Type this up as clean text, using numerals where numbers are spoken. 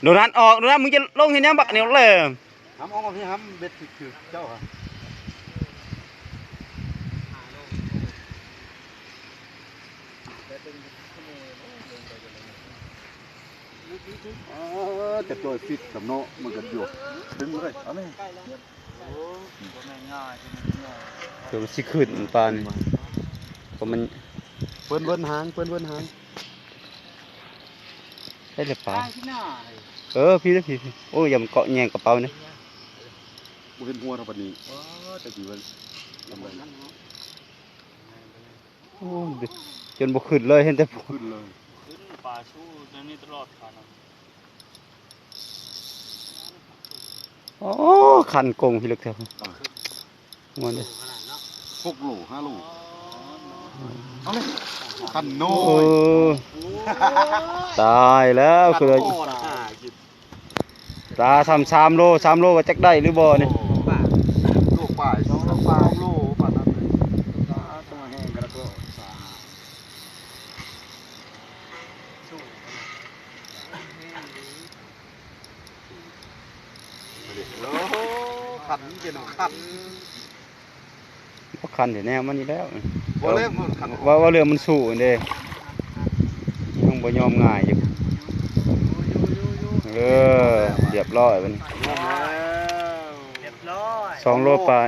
โดนัทออกโดนัทมึงจะลงเห็นยังบักเหนียวเลยห้ำออกมาพี่ห้ำเบ็ดคือเจ้าค่ะจะตัวฟิตกับโนมันก็อยู่ดึงเลยเอาเลยเดี๋ยวมันสิขึ้นปานเพราะมันเปิ้นหางได้เลยปลาพี่นะพี่โอ้ยอย่ามันเกาะแยงกระเป๋าเนี่ยบุเห็นหัวทำปนี้แต่กี่วันทำไมโอ้จนบ่ขึ้นเลยเห็นแต่ขึ้นเลยปลาชูตัวนี้ตลอดขาดโอ้คันกงพี่ลึกเถอะมันเลย6 โล 5 โลเอาเลยคันโน่ตายแล้วคือตา3 โลก็จักได้หรือบ่เนี่ยโลป่าย2 โลป่านนั้นเลยตัวแห้งกระโดดโอ้ขันเกี่ยวขันพวกคันเดี๋ยวแนวมันนี่แล้วว่าเรือมันสู้เด้ต้องบ่ยอมง่ายอยู่เรียบร้อยมันเรียบร้อย2 โลปลาย